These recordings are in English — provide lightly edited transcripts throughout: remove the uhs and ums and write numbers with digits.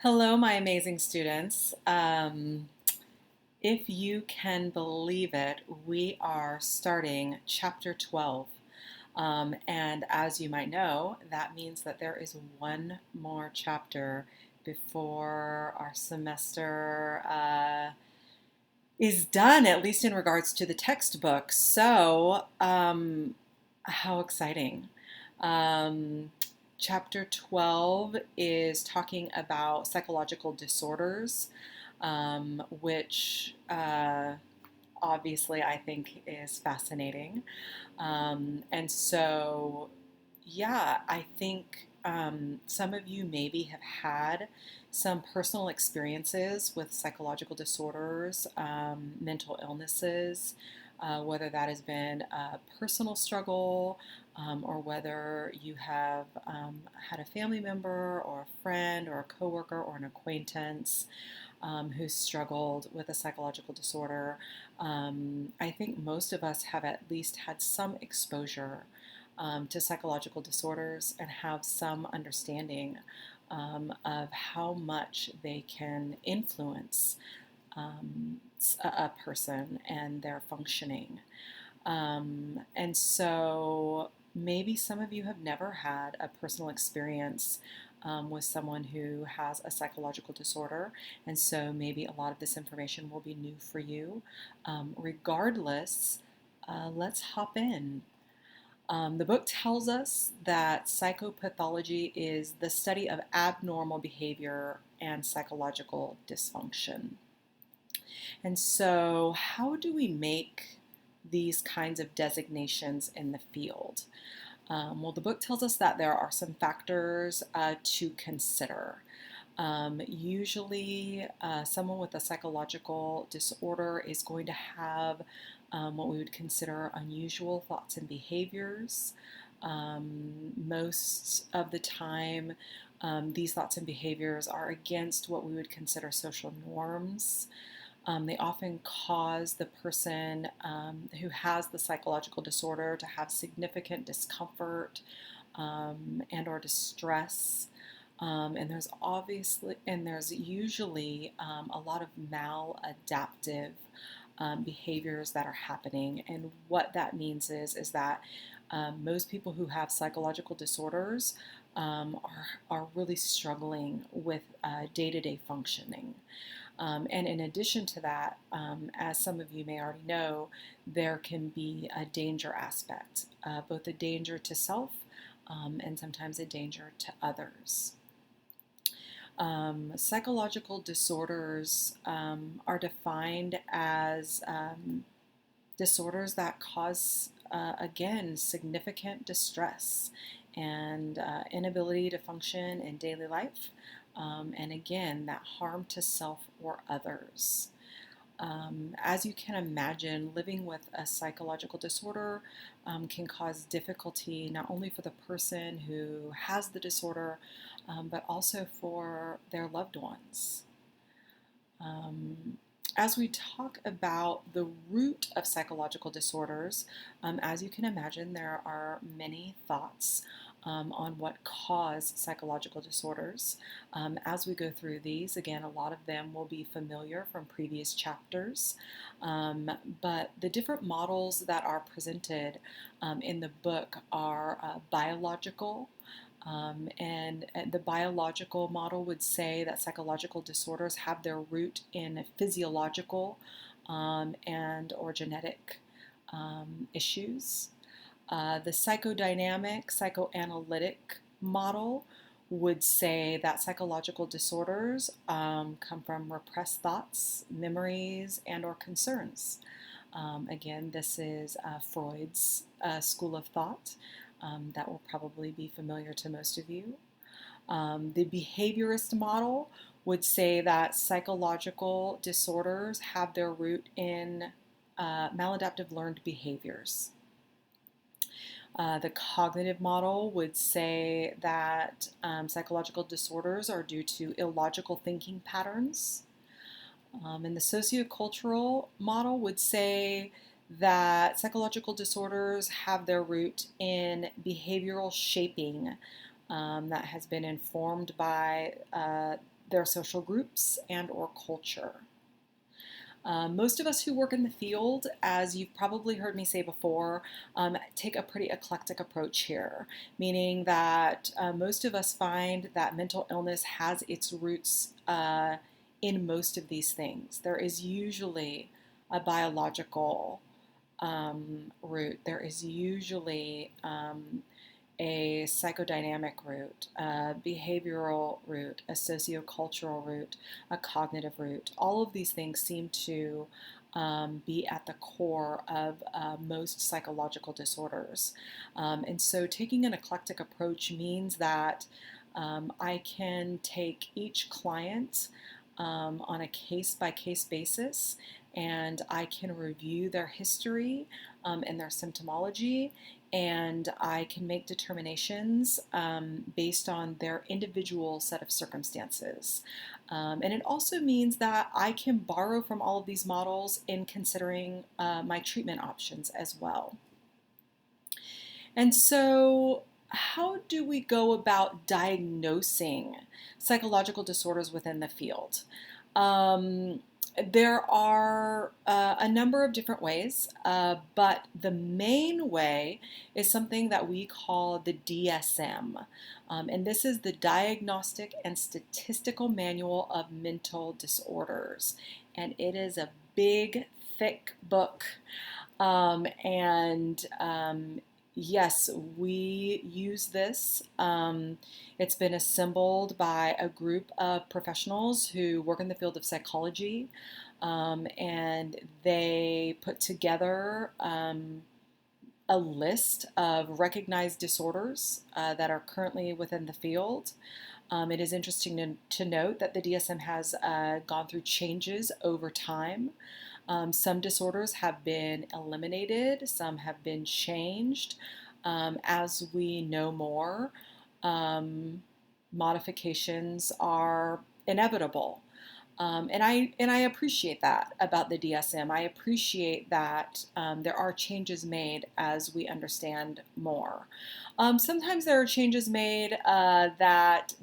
Hello, my amazing students. If you can believe it, we are starting chapter 12. And as you might know, that means that there is one more chapter before our semester is done, at least in regards to the textbook. So, how exciting! Um, Chapter 12 is talking about psychological disorders, which obviously I think is fascinating. And so, I think some of you maybe have had some personal experiences with psychological disorders, mental illnesses, whether that has been a personal struggle, or whether you have had a family member or a friend or a coworker or an acquaintance who struggled with a psychological disorder. I think most of us have at least had some exposure to psychological disorders and have some understanding of how much they can influence a person and their functioning. And so maybe some of you have never had a personal experience with someone who has a psychological disorder, and so maybe a lot of this information will be new for you. Regardless, let's hop in. The book tells us that psychopathology is the study of abnormal behavior and psychological dysfunction. And so, how do we make these kinds of designations in the field? Well, the book tells us that there are some factors to consider. Usually, someone with a psychological disorder is going to have what we would consider unusual thoughts and behaviors. Most of the time, these thoughts and behaviors are against what we would consider social norms. They often cause the person who has the psychological disorder to have significant discomfort and or distress. And there's usually a lot of maladaptive behaviors that are happening. And what that means is that most people who have psychological disorders are really struggling with day-to-day functioning. And in addition to that, as some of you may already know, there can be a danger aspect, both a danger to self and sometimes a danger to others. Psychological disorders are defined as disorders that cause, again, significant distress and inability to function in daily life. And again, that harm to self or others. As you can imagine, living with a psychological disorder can cause difficulty not only for the person who has the disorder, but also for their loved ones. As we talk about the root of psychological disorders, as you can imagine, there are many thoughts on what cause psychological disorders. As we go through these, again, a lot of them will be familiar from previous chapters, but the different models that are presented in the book are biological. And the biological model would say that psychological disorders have their root in physiological and or genetic issues. The psychodynamic, psychoanalytic model would say that psychological disorders come from repressed thoughts, memories, and or concerns. Again, this is Freud's school of thought. That will probably be familiar to most of you. The behaviorist model would say that psychological disorders have their root in maladaptive learned behaviors. The cognitive model would say that psychological disorders are due to illogical thinking patterns. And the sociocultural model would say that psychological disorders have their root in behavioral shaping that has been informed by their social groups and or culture. Most of us who work in the field, as you've probably heard me say before, take a pretty eclectic approach here, meaning that most of us find that mental illness has its roots in most of these things. There is usually a biological root. There is usually a psychodynamic root, a behavioral root, a sociocultural root, a cognitive root. All of these things seem to be at the core of most psychological disorders. And so taking an eclectic approach means that I can take each client on a case-by-case basis, and I can review their history and their symptomology, and I can make determinations based on their individual set of circumstances. And it also means that I can borrow from all of these models in considering my treatment options as well. And so, how do we go about diagnosing psychological disorders within the field? There are a number of different ways, but the main way is something that we call the DSM. And this is the Diagnostic and Statistical Manual of Mental Disorders. And it is a big, thick book. Yes, we use this. It's been assembled by a group of professionals who work in the field of psychology, and they put together a list of recognized disorders that are currently within the field. It is interesting to note that the DSM has gone through changes over time. Some disorders have been eliminated, some have been changed. As we know more, modifications are inevitable. And I appreciate that about the DSM. I appreciate that there are changes made as we understand more. Sometimes there are changes made that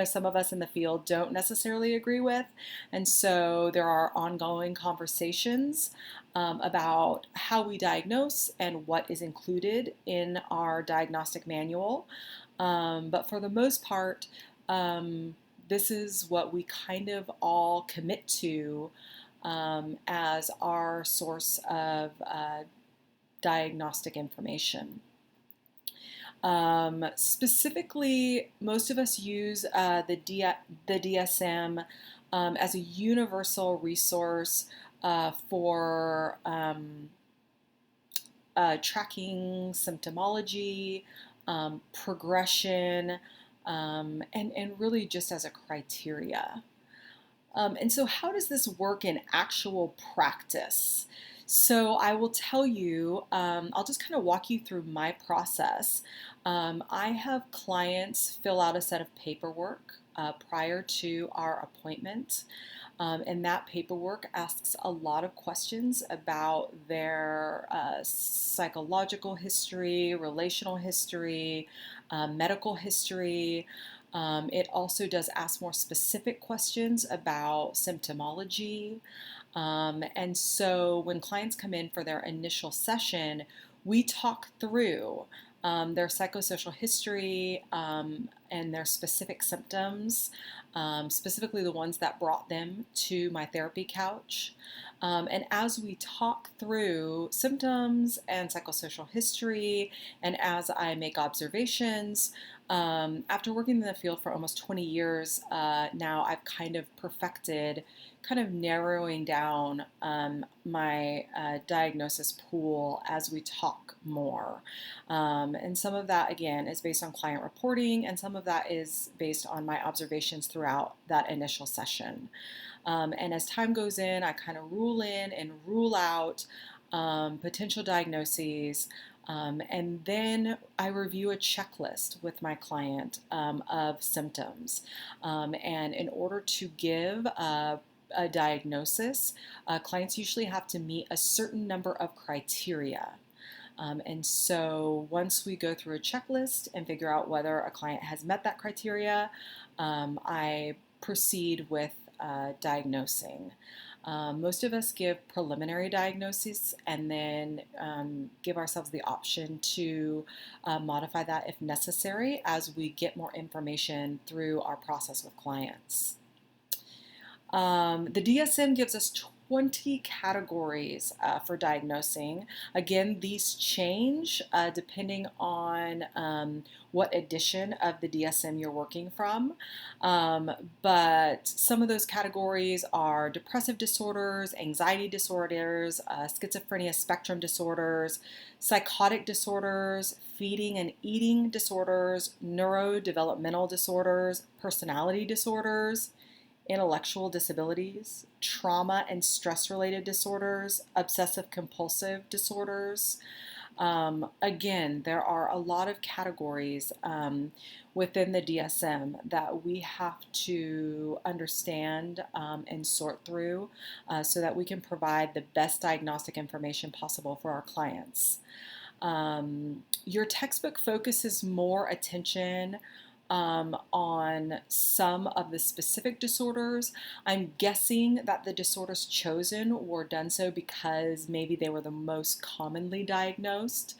some of us in the field don't necessarily agree with, and so there are ongoing conversations about how we diagnose and what is included in our diagnostic manual. But for the most part, this is what we kind of all commit to as our source of diagnostic information. Specifically, most of us use the DSM as a universal resource for tracking symptomology, progression, and really just as a criteria. And so how does this work in actual practice? So I will tell you, I'll just kind of walk you through my process. I have clients fill out a set of paperwork prior to our appointment. And that paperwork asks a lot of questions about their psychological history, relational history, medical history. It also does ask more specific questions about symptomology. And so when clients come in for their initial session, we talk through their psychosocial history and their specific symptoms, specifically the ones that brought them to my therapy couch. And as we talk through symptoms and psychosocial history, and as I make observations, after working in the field for almost 20 years now, I've kind of perfected kind of narrowing down my diagnosis pool as we talk more. And some of that, again, is based on client reporting, and some of that is based on my observations throughout that initial session. And as time goes in, I kind of rule in and rule out potential diagnoses. And then I review a checklist with my client of symptoms. And in order to give a diagnosis, clients usually have to meet a certain number of criteria. And so once we go through a checklist and figure out whether a client has met that criteria, I proceed with diagnosing. Most of us give preliminary diagnoses and then give ourselves the option to modify that if necessary as we get more information through our process with clients. The DSM gives us 20 categories for diagnosing. Again, these change depending on what edition of the DSM you're working from. But some of those categories are depressive disorders, anxiety disorders, schizophrenia spectrum disorders, psychotic disorders, feeding and eating disorders, neurodevelopmental disorders, personality disorders, intellectual disabilities, trauma and stress-related disorders, obsessive-compulsive disorders. Again, there are a lot of categories within the DSM that we have to understand and sort through so that we can provide the best diagnostic information possible for our clients. Your textbook focuses more attention on some of the specific disorders. I'm guessing that the disorders chosen were done so because maybe they were the most commonly diagnosed.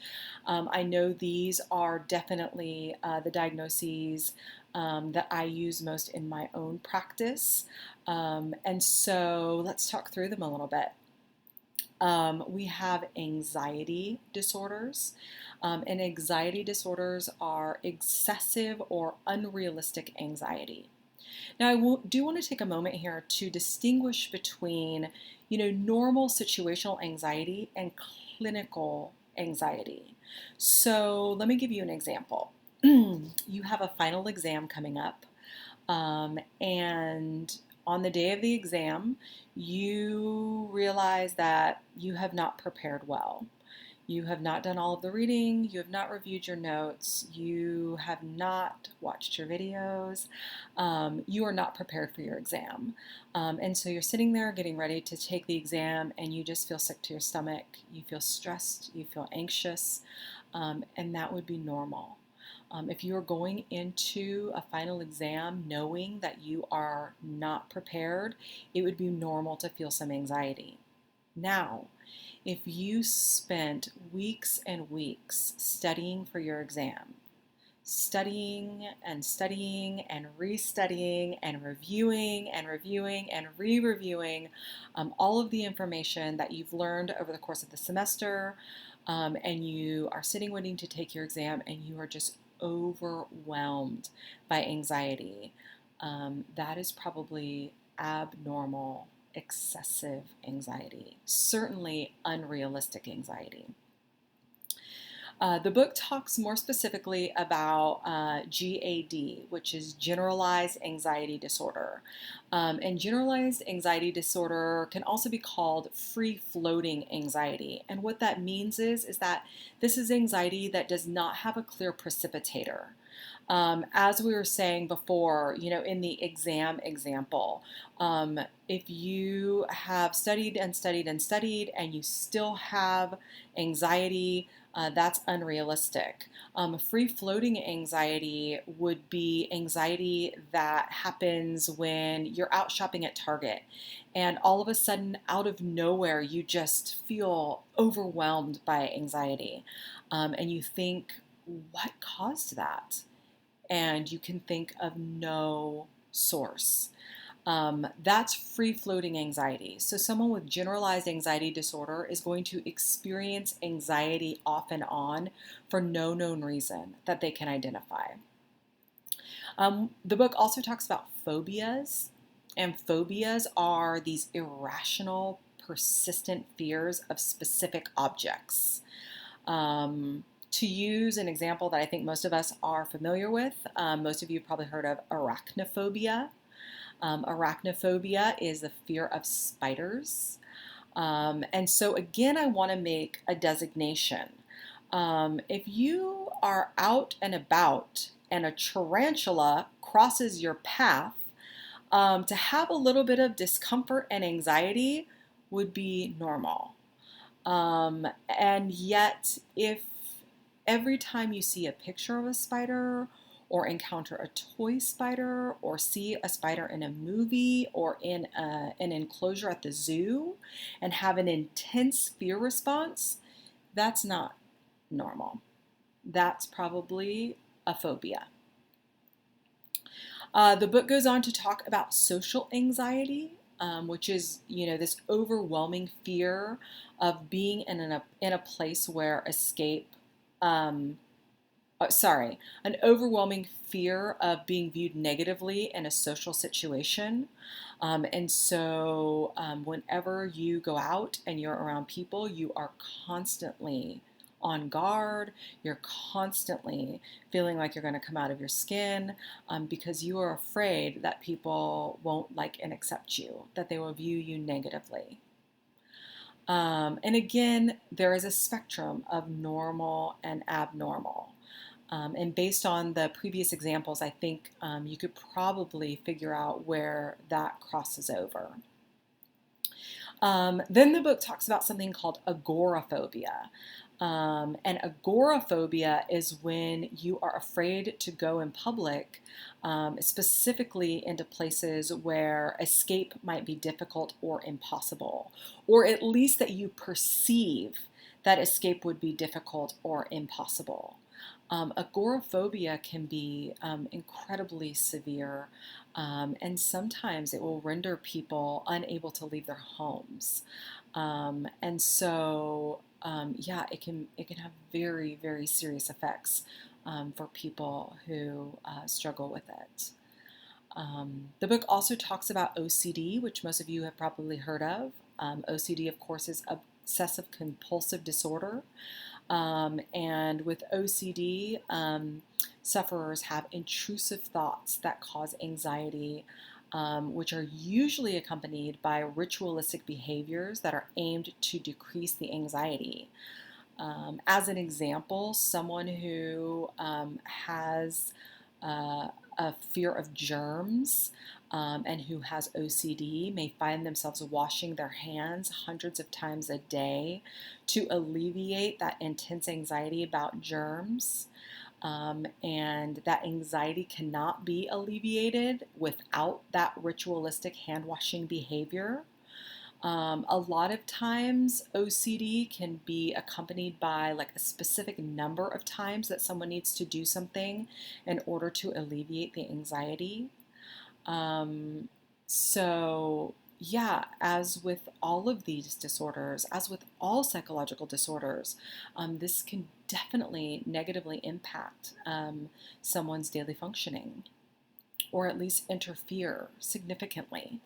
I know these are definitely the diagnoses that I use most in my own practice. And so let's talk through them a little bit. We have anxiety disorders. And anxiety disorders are excessive or unrealistic anxiety. Now, I do want to take a moment here to distinguish between, normal situational anxiety and clinical anxiety. So let me give you an example. You have a final exam coming up, and on the day of the exam, you realize that you have not prepared well. You have not done all of the reading, you have not reviewed your notes, you have not watched your videos, you are not prepared for your exam. And so you're sitting there getting ready to take the exam and you just feel sick to your stomach, you feel stressed, you feel anxious, and that would be normal. If you are going into a final exam knowing that you are not prepared, it would be normal to feel some anxiety. Now, if you spent weeks and weeks studying for your exam, studying and studying and restudying and reviewing and reviewing and re-reviewing all of the information that you've learned over the course of the semester, and you are sitting waiting to take your exam and you are just overwhelmed by anxiety, that is probably abnormal, excessive anxiety, certainly unrealistic anxiety. The book talks more specifically about GAD, which is generalized anxiety disorder. And generalized anxiety disorder can also be called free-floating anxiety. And what that means is that this is anxiety that does not have a clear precipitator. As we were saying before, in the exam example, if you have studied and studied and studied and you still have anxiety, that's unrealistic. Free-floating anxiety would be anxiety that happens when you're out shopping at Target and all of a sudden, out of nowhere, you just feel overwhelmed by anxiety. And you think, what caused that? And you can think of no source. That's free-floating anxiety. So someone with generalized anxiety disorder is going to experience anxiety off and on for no known reason that they can identify. The book also talks about phobias, and phobias are these irrational, persistent fears of specific objects. To use an example that I think most of us are familiar with, most of you have probably heard of arachnophobia. Arachnophobia is the fear of spiders. And so again, I want to make a designation. If you are out and about and a tarantula crosses your path, to have a little bit of discomfort and anxiety would be normal. And yet, if every time you see a picture of a spider or encounter a toy spider or see a spider in a movie or in an enclosure at the zoo and have an intense fear response, that's not normal. That's probably a phobia. The book goes on to talk about social anxiety, which is, this overwhelming fear of being in a place where escape, um, an overwhelming fear of being viewed negatively in a social situation. And so whenever you go out and you're around people, you are constantly on guard. You're constantly feeling like you're going to come out of your skin, because you are afraid that people won't like and accept you, that they will view you negatively. And again, there is a spectrum of normal and abnormal. And based on the previous examples, I think you could probably figure out where that crosses over. Then the book talks about something called agoraphobia. And agoraphobia is when you are afraid to go in public, specifically into places where escape might be difficult or impossible, or at least that you perceive that escape would be difficult or impossible. Agoraphobia can be incredibly severe, and sometimes it will render people unable to leave their homes. And so, it can have very, very serious effects for people who struggle with it. The book also talks about OCD, which most of you have probably heard of. OCD, of course, is obsessive compulsive disorder. And with OCD, sufferers have intrusive thoughts that cause anxiety, which are usually accompanied by ritualistic behaviors that are aimed to decrease the anxiety. As an example, someone who has a fear of germs and who has OCD may find themselves washing their hands hundreds of times a day to alleviate that intense anxiety about germs. And that anxiety cannot be alleviated without that ritualistic hand washing behavior. A lot of times, OCD can be accompanied by like a specific number of times that someone needs to do something in order to alleviate the anxiety. Um, so, yeah, as with all of these disorders, as with all psychological disorders, this can definitely negatively impact someone's daily functioning, or at least interfere significantly.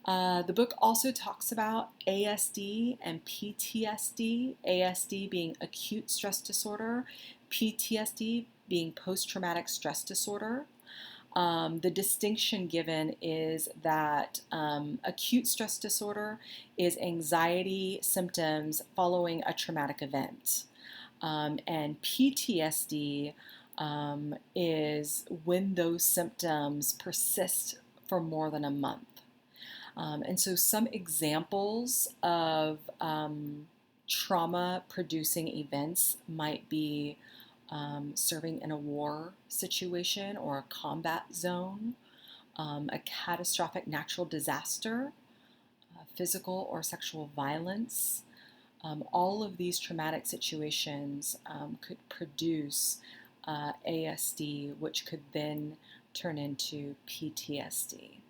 The book also talks about ASD and PTSD, ASD being acute stress disorder, PTSD being post-traumatic stress disorder. The distinction given is that acute stress disorder is anxiety symptoms following a traumatic event. And PTSD is when those symptoms persist for more than a month. And so some examples of trauma-producing events might be serving in a war situation or a combat zone, a catastrophic natural disaster, physical or sexual violence. All of these traumatic situations could produce ASD, which could then turn into PTSD.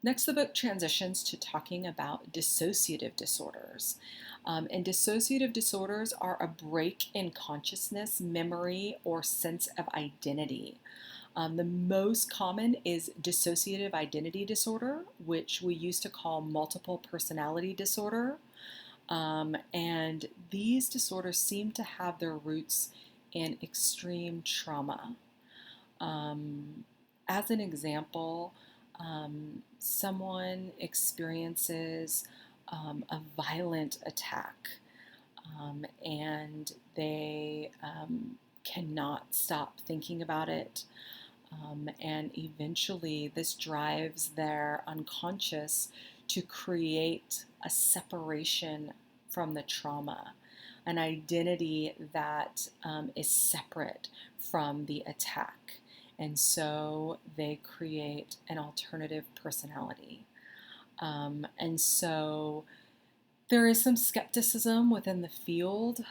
Next, the book transitions to talking about dissociative disorders. And dissociative disorders are a break in consciousness, memory, or sense of identity. The most common is dissociative identity disorder, which we used to call multiple personality disorder. And these disorders seem to have their roots in extreme trauma. As an example, someone experiences a violent attack, and they cannot stop thinking about it. And eventually, this drives their unconscious to create a separation from the trauma. an identity that is separate from the attack. And so they create an alternative personality. And so there is some skepticism within the field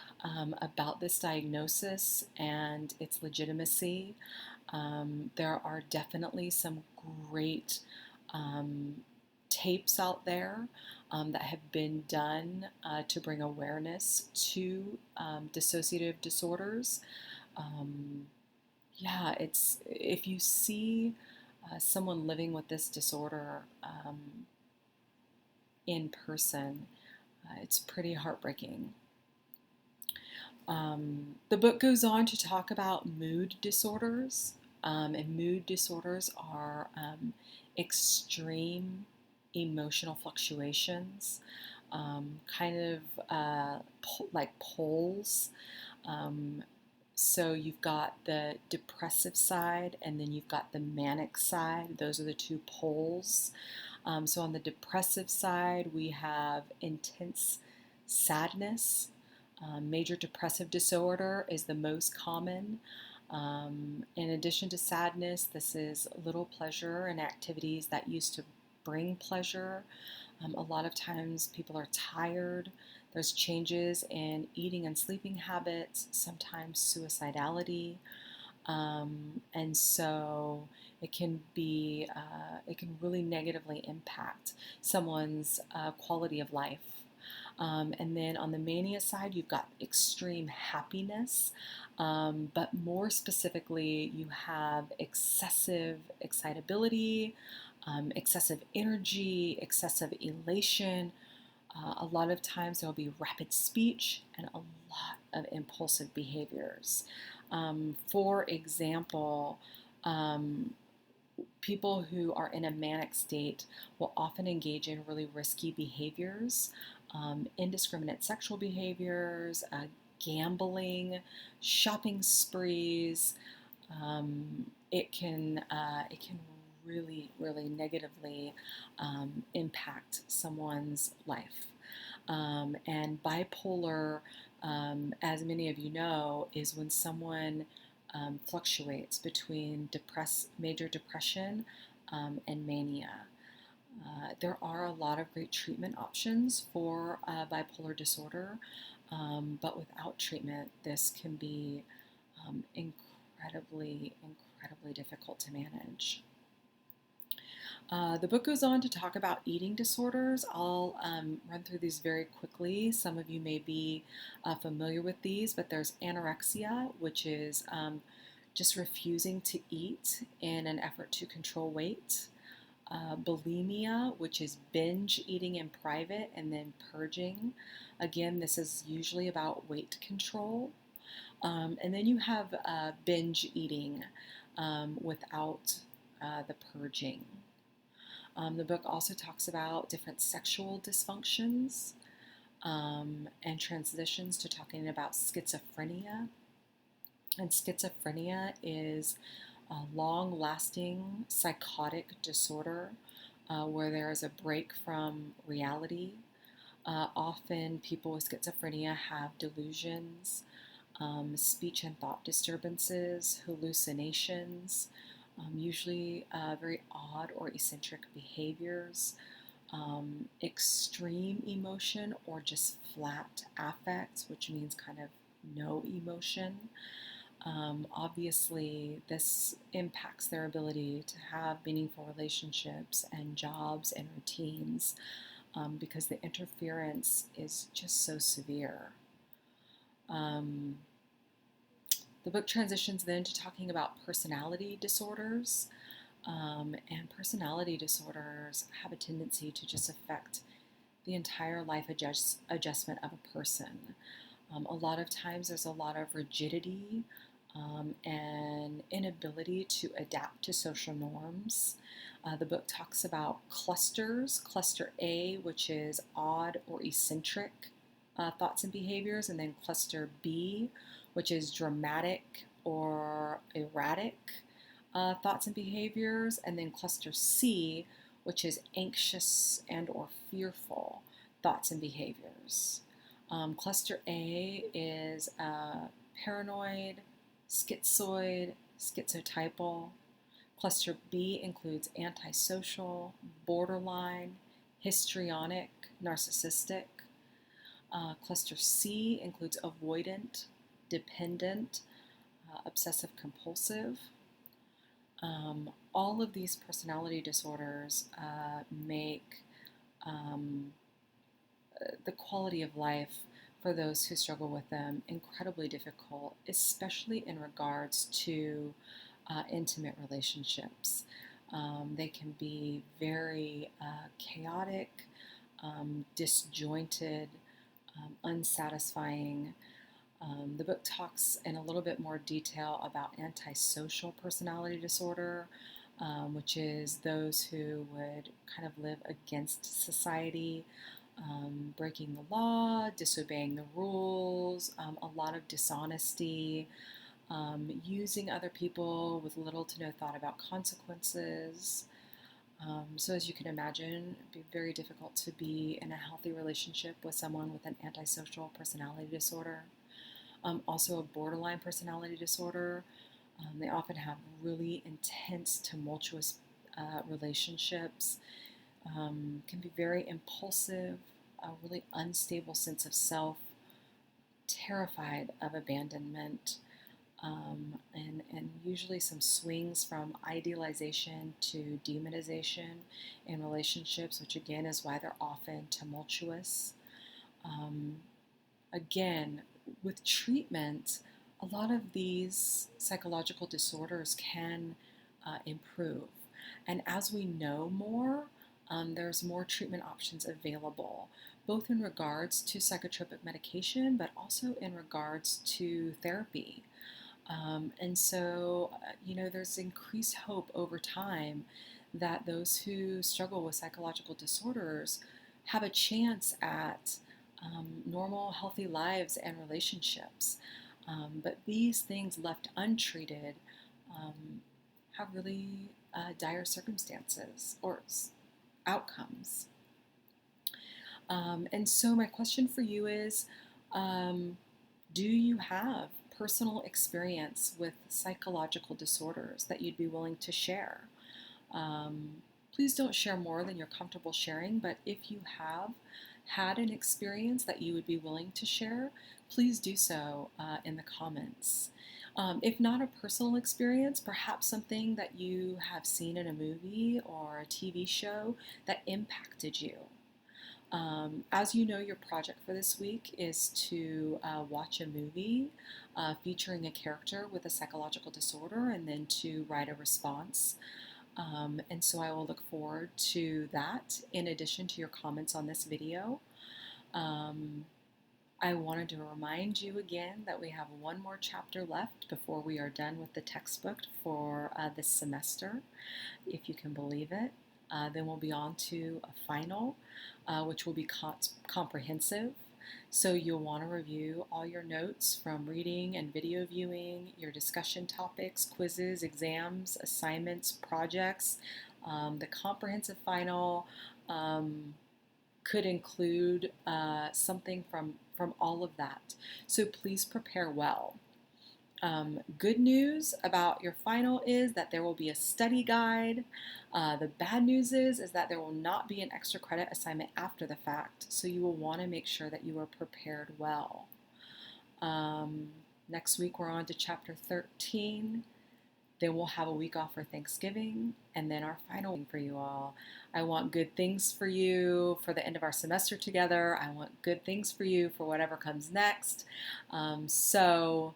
about this diagnosis and its legitimacy. There are definitely some great tapes out there that have been done to bring awareness to dissociative disorders. Yeah, it's if you see someone living with this disorder in person, it's pretty heartbreaking. The book goes on to talk about mood disorders, and mood disorders are extreme emotional fluctuations, kind of like poles. Um, so you've got the depressive side, and then you've got the manic side. Those are the two poles. So on the depressive side, we have intense sadness. Major depressive disorder is the most common. In addition to sadness, this is little pleasure in activities that used to bring pleasure. A lot of times people are tired. There's changes in eating and sleeping habits, sometimes suicidality. And so it can really negatively impact someone's quality of life. And then on the mania side, you've got extreme happiness, but more specifically, you have excessive excitability, excessive energy, excessive elation. A lot of times there will be rapid speech and a lot of impulsive behaviors. For example, people who are in a manic state will often engage in really risky behaviors, indiscriminate sexual behaviors, gambling, shopping sprees. It can really negatively impact someone's life. And bipolar, as many of you know, is when someone fluctuates between major depression and mania. There are a lot of great treatment options for bipolar disorder, but without treatment, this can be incredibly difficult to manage. The book goes on to talk about eating disorders. I'll run through these very quickly. Some of you may be familiar with these, but there's anorexia, which is just refusing to eat in an effort to control weight. Bulimia, which is binge eating in private and then purging. Again, this is usually about weight control. And then you have binge eating without the purging. The book also talks about different sexual dysfunctions and transitions to talking about schizophrenia. And schizophrenia is a long-lasting psychotic disorder where there is a break from reality. Often people with schizophrenia have delusions, speech and thought disturbances, hallucinations, usually very odd or eccentric behaviors, extreme emotion or just flat affect, which means kind of no emotion. Obviously, this impacts their ability to have meaningful relationships and jobs and routines because the interference is just so severe. The book transitions then to talking about personality disorders, and personality disorders have a tendency to just affect the entire life adjustment of a person. A lot of times there's a lot of rigidity and inability to adapt to social norms. The book talks about clusters, cluster A, which is odd or eccentric thoughts and behaviors, and then cluster B, which is dramatic or erratic thoughts and behaviors, and then cluster C, which is anxious and or fearful thoughts and behaviors. Cluster A is paranoid, schizoid, schizotypal. Cluster B includes antisocial, borderline, histrionic, narcissistic. Cluster C includes avoidant, dependent, obsessive compulsive. All of these personality disorders make the quality of life for those who struggle with them incredibly difficult, especially in regards to intimate relationships. They can be very chaotic, disjointed, unsatisfying. The book talks in a little bit more detail about antisocial personality disorder, which is those who would kind of live against society, breaking the law, disobeying the rules, a lot of dishonesty, using other people with little to no thought about consequences. So as you can imagine, it'd be very difficult to be in a healthy relationship with someone with an antisocial personality disorder. Also a borderline personality disorder. They often have really intense, tumultuous relationships, can be very impulsive, a really unstable sense of self, terrified of abandonment, and usually some swings from idealization to demonization in relationships, which again is why they're often tumultuous. Again, with treatment, a lot of these psychological disorders can improve. And as we know more, there's more treatment options available, both in regards to psychotropic medication, but also in regards to therapy. And so, there's increased hope over time that those who struggle with psychological disorders have a chance at normal, healthy lives and relationships. But these things left untreated have really dire circumstances or outcomes. And so my question for you is, do you have personal experience with psychological disorders that you'd be willing to share? Please don't share more than you're comfortable sharing, but if you have had an experience that you would be willing to share, please do so in the comments. If not a personal experience, perhaps something that you have seen in a movie or a TV show that impacted you. As you know, your project for this week is to watch a movie featuring a character with a psychological disorder and then to write a response. And so I will look forward to that in addition to your comments on this video. I wanted to remind you again that we have one more chapter left before we are done with the textbook for this semester, if you can believe it. Then we'll be on to a final, which will be comprehensive. So you'll want to review all your notes from reading and video viewing, your discussion topics, quizzes, exams, assignments, projects. The comprehensive final could include something from all of that. So please prepare well. Good news about your final is that there will be a study guide. The bad news is that there will not be an extra credit assignment after the fact, so you will want to make sure that you are prepared well. Next week we're on to chapter 13. Then we'll have a week off for Thanksgiving, and then our final week for you all. I want good things for you for the end of our semester together. I want good things for you for whatever comes next. So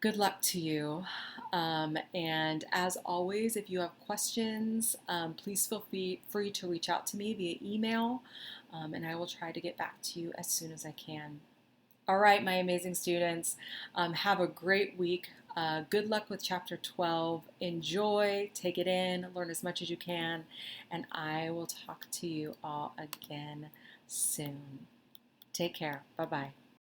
good luck to you. And as always, if you have questions, please feel free to reach out to me via email, and I will try to get back to you as soon as I can. All right, my amazing students, have a great week. Good luck with chapter 12. Enjoy, take it in, learn as much as you can, and I will talk to you all again soon. Take care. Bye-bye.